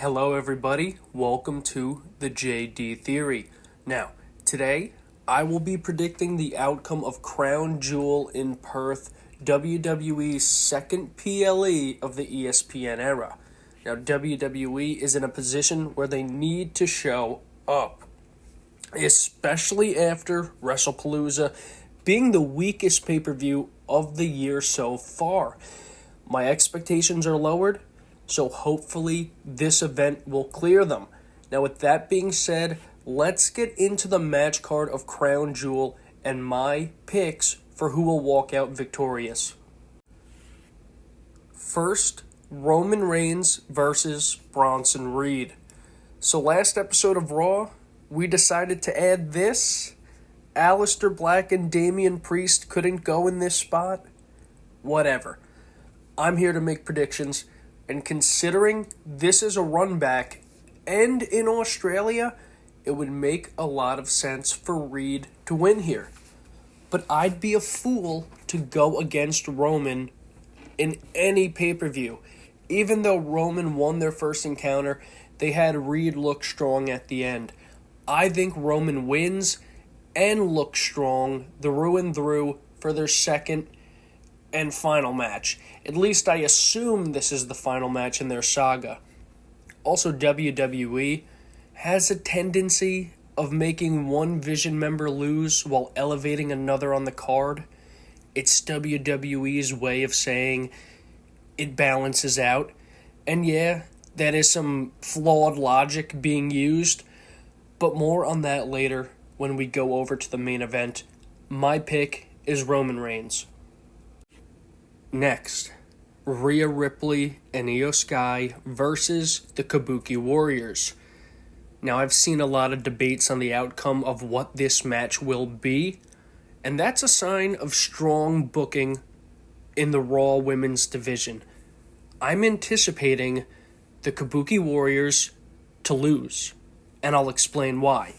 Hello, everybody. Welcome to the JD Theory. Now, today I will be predicting the outcome of Crown Jewel in Perth, WWE's second PLE of the ESPN era. Now, WWE is in a position where they need to show up, especially after WrestlePalooza being the weakest pay-per-view of the year so far. My expectations are lowered, so hopefully this event will clear them. Now, with that being said, let's get into the match card of Crown Jewel and my picks for who will walk out victorious. First, Roman Reigns versus Bronson Reed. So last episode of Raw, we decided to add this. Aleister Black and Damian Priest couldn't go in this spot. Whatever. I'm here to make predictions. And considering this is a run back, and in Australia, it would make a lot of sense for Reed to win here. But I'd be a fool to go against Roman in any pay-per-view. Even though Roman won their first encounter, they had Reed look strong at the end. I think Roman wins and looks strong through and through for their second and final match. At least I assume this is the final match in their saga. Also, WWE has a tendency of making one Vision member lose while elevating another on the card. It's WWE's way of saying it balances out. And yeah, that is some flawed logic being used, but more on that later when we go over to the main event. My pick is Roman Reigns. Next, Rhea Ripley and Io Sky versus the Kabuki Warriors. Now, I've seen a lot of debates on the outcome of what this match will be, and that's a sign of strong booking in the Raw Women's division. I'm anticipating the Kabuki Warriors to lose, and I'll explain why.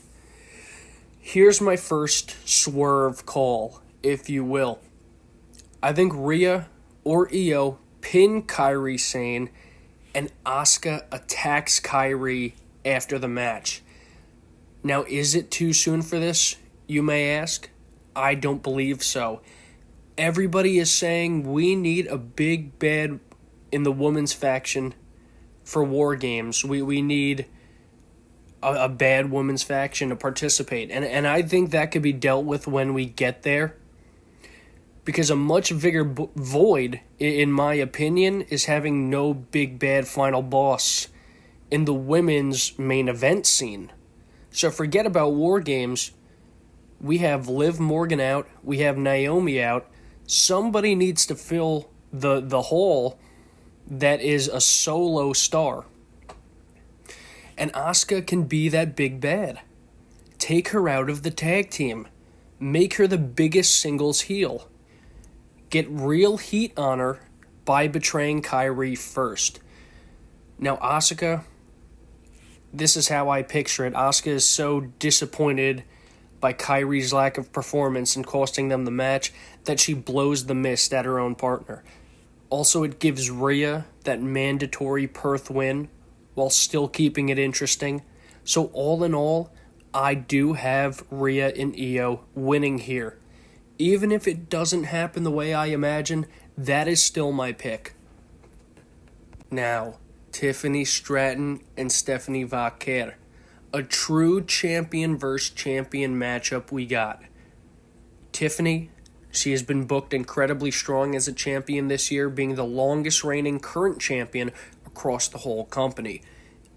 Here's my first swerve call, if you will. I think Rhea or Io pin Kairi Sane, and Asuka attacks Kairi after the match. Now, is it too soon for this, you may ask? I don't believe so. Everybody is saying we need a big bad in the women's faction for War Games. We need a bad women's faction to participate. And I think that could be dealt with when we get there. Because a much bigger void, in my opinion, is having no big bad final boss in the women's main event scene. So forget about War Games. We have Liv Morgan out. We have Naomi out. Somebody needs to fill the hole that is a solo star. And Asuka can be that big bad. Take her out of the tag team. Make her the biggest singles heel. Get real heat on her by betraying Kairi first. Now, Asuka, this is how I picture it. Asuka is so disappointed by Kairi's lack of performance and costing them the match that she blows the mist at her own partner. Also, it gives Rhea that mandatory Perth win while still keeping it interesting. So all in all, I do have Rhea and Io winning here. Even if it doesn't happen the way I imagine, that is still my pick. Now, Tiffany Stratton and Stephanie Vaquer. A true champion versus champion matchup we got. Tiffany, she has been booked incredibly strong as a champion this year, being the longest reigning current champion across the whole company.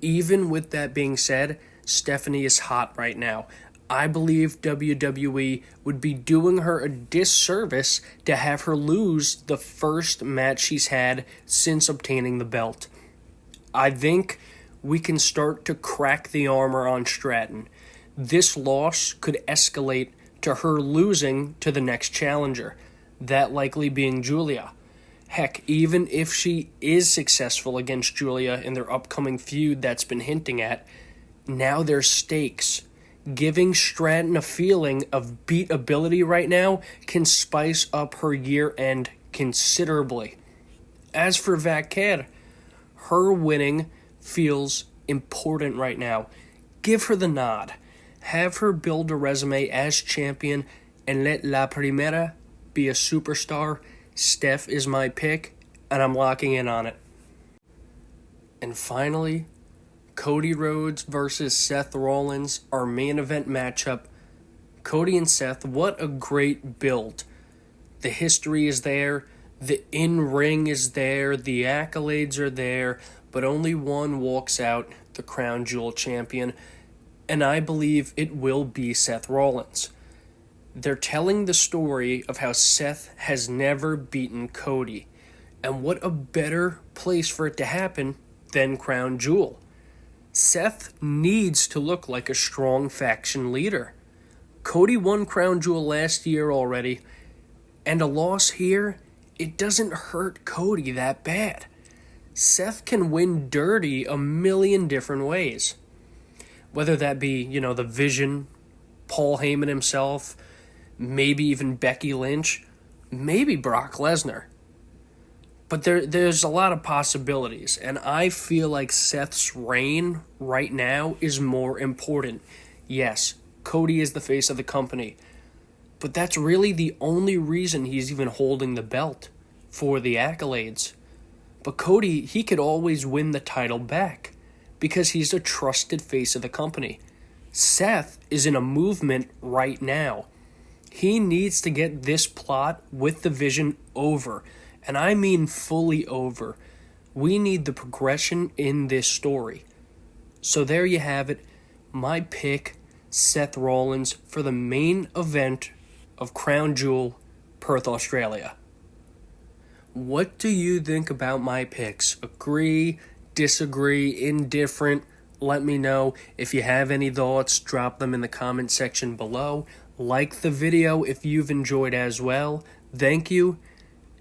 Even with that being said, Stephanie is hot right now. I believe WWE would be doing her a disservice to have her lose the first match she's had since obtaining the belt. I think we can start to crack the armor on Stratton. This loss could escalate to her losing to the next challenger, that likely being Julia. Heck, even if she is successful against Julia in their upcoming feud that's been hinting at, now there's stakes. Giving Stratton a feeling of beatability right now can spice up her year end considerably. As for Vaquer, her winning feels important right now. Give her the nod. Have her build a resume as champion and let La Primera be a superstar. Steph is my pick, and I'm locking in on it. And finally, Cody Rhodes versus Seth Rollins, our main event matchup. Cody and Seth, what a great build. The history is there, the in-ring is there, the accolades are there, but only one walks out the Crown Jewel champion, and I believe it will be Seth Rollins. They're telling the story of how Seth has never beaten Cody, and what a better place for it to happen than Crown Jewel. Seth needs to look like a strong faction leader. Cody won Crown Jewel last year already, and a loss here, it doesn't hurt Cody that bad. Seth can win dirty a million different ways. Whether that be, the Vision, Paul Heyman himself, maybe even Becky Lynch, maybe Brock Lesnar. But there's a lot of possibilities, and I feel like Seth's reign right now is more important. Yes, Cody is the face of the company, but that's really the only reason he's even holding the belt, for the accolades. But Cody, he could always win the title back because he's a trusted face of the company. Seth is in a movement right now. He needs to get this plot with the Vision over, and I mean fully over. We need the progression in this story. So there you have it. My pick, Seth Rollins, for the main event of Crown Jewel, Perth, Australia. What do you think about my picks? Agree, disagree, indifferent? Let me know. If you have any thoughts, drop them in the comment section below. Like the video if you've enjoyed as well. Thank you.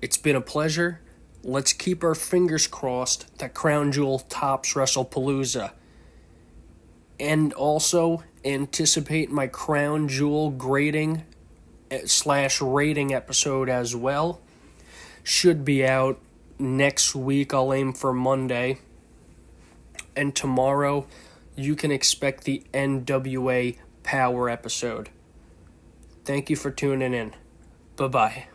It's been a pleasure. Let's keep our fingers crossed that Crown Jewel tops WrestlePalooza. And also anticipate my Crown Jewel grading / rating episode as well. Should be out next week. I'll aim for Monday. And tomorrow, you can expect the NWA Power episode. Thank you for tuning in. Bye-bye.